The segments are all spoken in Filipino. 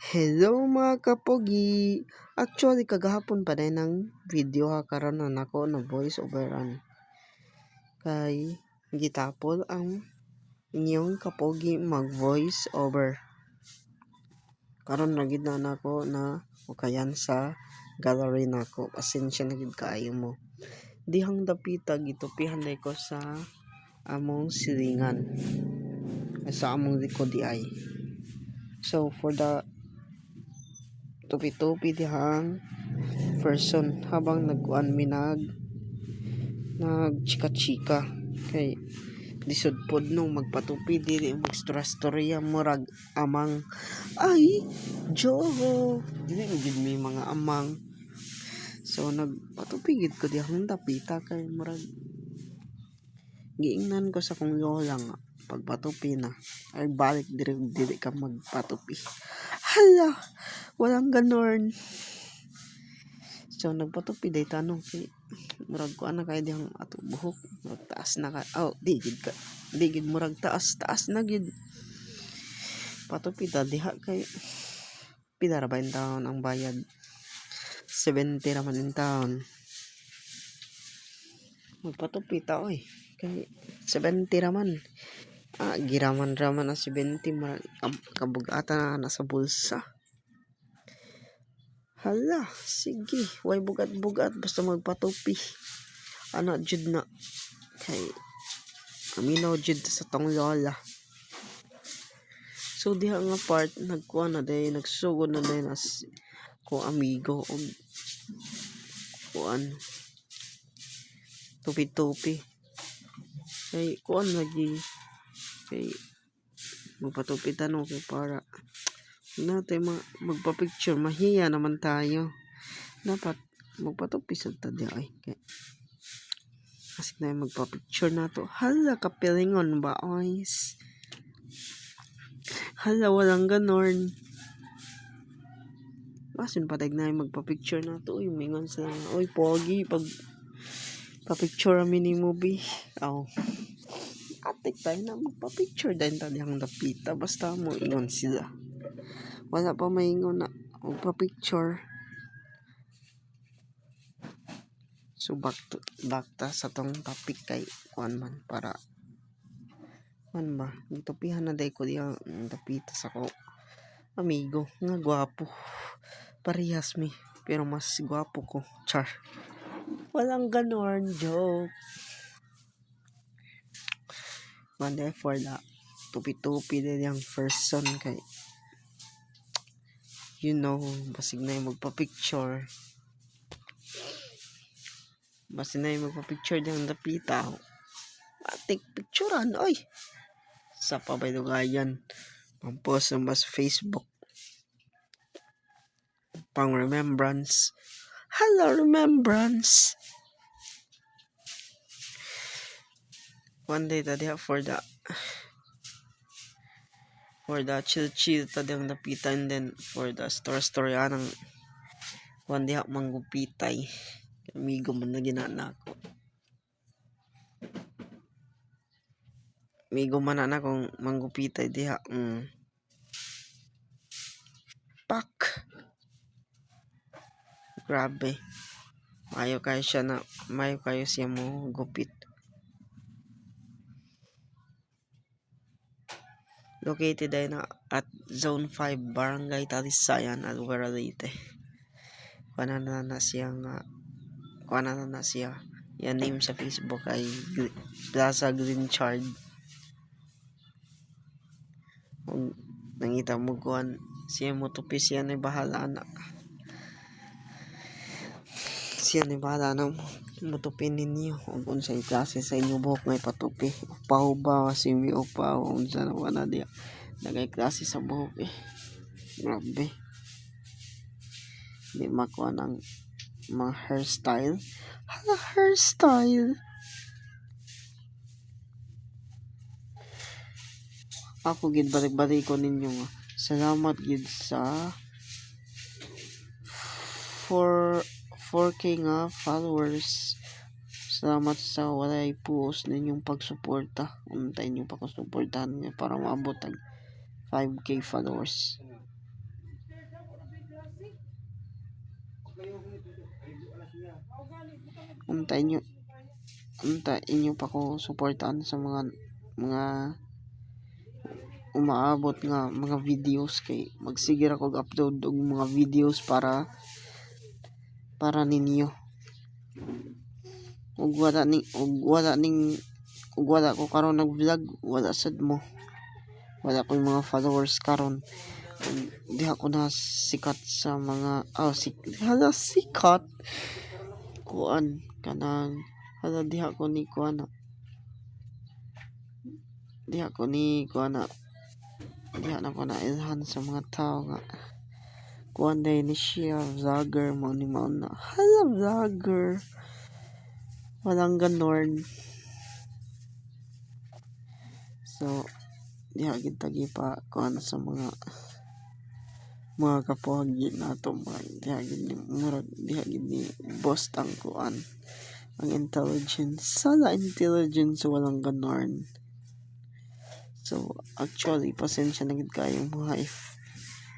Hello mga kapogi! Actually, kagahapon pa din ng video ha karon na nako na voice overan. Kay gitapol ang inyong kapogi mag voice over. Karon na gid na nako na ukayan sa gallery nako. Pasensya na gid kaayo mo. Dihang dapita gitupihan day ko sa among silingan. Sa among likod di ay. So for the tupi-tupi dihang person habang nagkuan mi nagchika-chika kay lisod pod nung magpatupi dili magstorya-storya murag amang ay joke dili gid mi mga amang, so nagpatupi gid ko dihang tapita kay murag giingnan ko sa kong lola nga pagpatupi na ay balik dili ka magpatupi, hala walang ganon. So nagpatupi day tanong kay murag ko ana kay dihang ato buhok murag taas na ka di gid murag taas na gid patupi ta diha kay pila ra ba in taon ang bayad 70 ra man in taon magpatupi ta oy kay 70 ra man giraman raman na 70 kabugatan na sa bulsa. Hala, sige, way bugat-bugat basta magpatupi. Ana jud na kay aminaw jud sa tong lola. So diha nga part nagkuha na day nagsugod na day nas ko amigo og kuan tupi-tupi. Kay kuan lagi kay magpatupi tanong kay para natin magpa-picture mahiya naman tayo dapat magpatupi sa tadya ay kay kasi na magpa-picture na to hala kapilingon ba oys hala walang ganon basin patag na magpa-picture na to uy mingon sa uy pogi pag pa-picture ami ni movie atik tayo na magpa-picture din tadyang dapita basta mo ingon sila wala pa maingon na magpa-picture. So back ta sa tong topic kay kuan man para man ba gitupihan na day ko diya dapita sa ko amigo nga gwapo parehas mi pero mas gwapo ko char walang ganon joke one day for the tupi-tupi din yung person kay basig na yung magpa-picture din dapita atik picturean oy sa pabaydugayan pampost sa Facebook pang remembrance hello remembrance one day tadi for the chill tadang napita and then for the story anang one day manggupitay amigo man na ginana ko amigo man na kung manggupitay diha pak grabe mayo kayo siya mo gupit. Located ay na at Zone 5 Barangay Talisayan Alwera Leyte. Kuana na siya yan name sa Facebook ay Plaza Greenchard. Kung nangita mo kuan siya mo tupi siya na bahala na matupin ninyo ug unsay klase sa inyo buhok may patupi upaw ba simi upaw unsa na wala dia nagay klase sa buhok grabe di makuha ng mga hairstyle ako gid balik ko ninyo nga salamat gid sa 4K nga followers. Salamat sa walay post ninyong pagsuporta. Untay niyo pa ko suportahan niya para maabot ang 5K followers. Untayin nyo pa ko suportahan sa mga umaabot nga mga videos, kay magsigir ako upload og mga videos para ninyo. Ug wala ko karon nag-vlog, wala sad mo. Wala ko mga followers karon. Di ako na sikat sa mga sikat kuan kanang di ako ni kuan diha na ko na ilhan sa mga tao nga kuan day ni siya vlogger mo ni mao na vlogger, walang ganon. So diha gid tagi pa kuan sa mga kapogi nato, diha gid ni boss ang kuan ang intelligence, walang ganon. So actually pasensya na gid kayo mga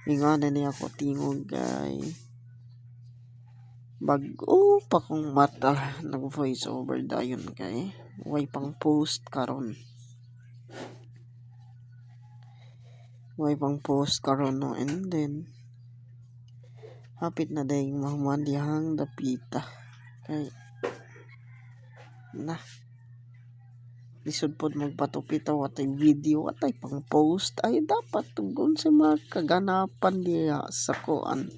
ingana ni ako tingog kay bag-o pa kong mata nag voice over dayon kay way pang post karon no. And then hapit na day mahuman dihang dapita kay lisod pod magpatupita watay video, watay pang post. Ay dapat tugon sa mga kaganapan diha sa kuan,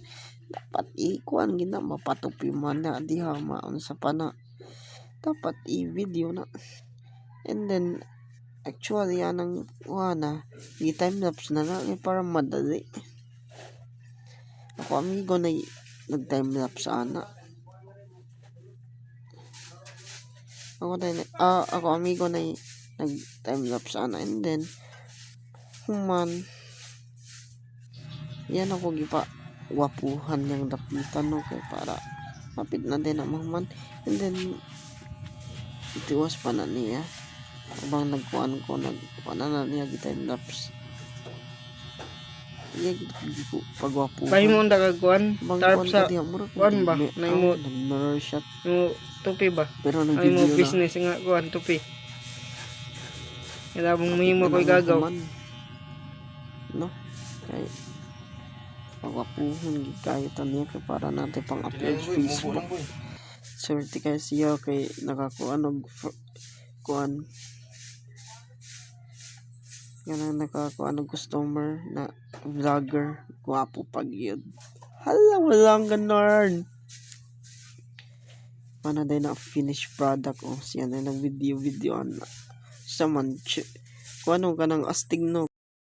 dapat ikuan gina mapatupi man na diha maon sa pana, dapat i-video na. And then actually anang i-time lapse na para madali. Ako amigo na nag-time lapse ana. Ako amigo na nag-time lapse ana, and then human yan ako gipa wapuhan yang dapitan no, kay para mapit na din ang mahuman. And then itiwas pa na niya abang nagkuan na niya gi-time lapse. Iya gitu pagwapo. Pahi mo nda kagkuan tarp sa kuan ba na imo mirror shot mo tupi ba, pero ay mo business nga kuan tupi. Kaya mong mahimo ko'y gagaw no, kay pagwapuhon gid kayo taniya kay para natin pang upload Facebook. Swerte kay siya kay nakakuan og kuan ganang nakakuan og customer na vlogger, gwapo pag yun. Walang ganon. Mana day na finished product siya na nag video na sa man kuano ka ng astig no.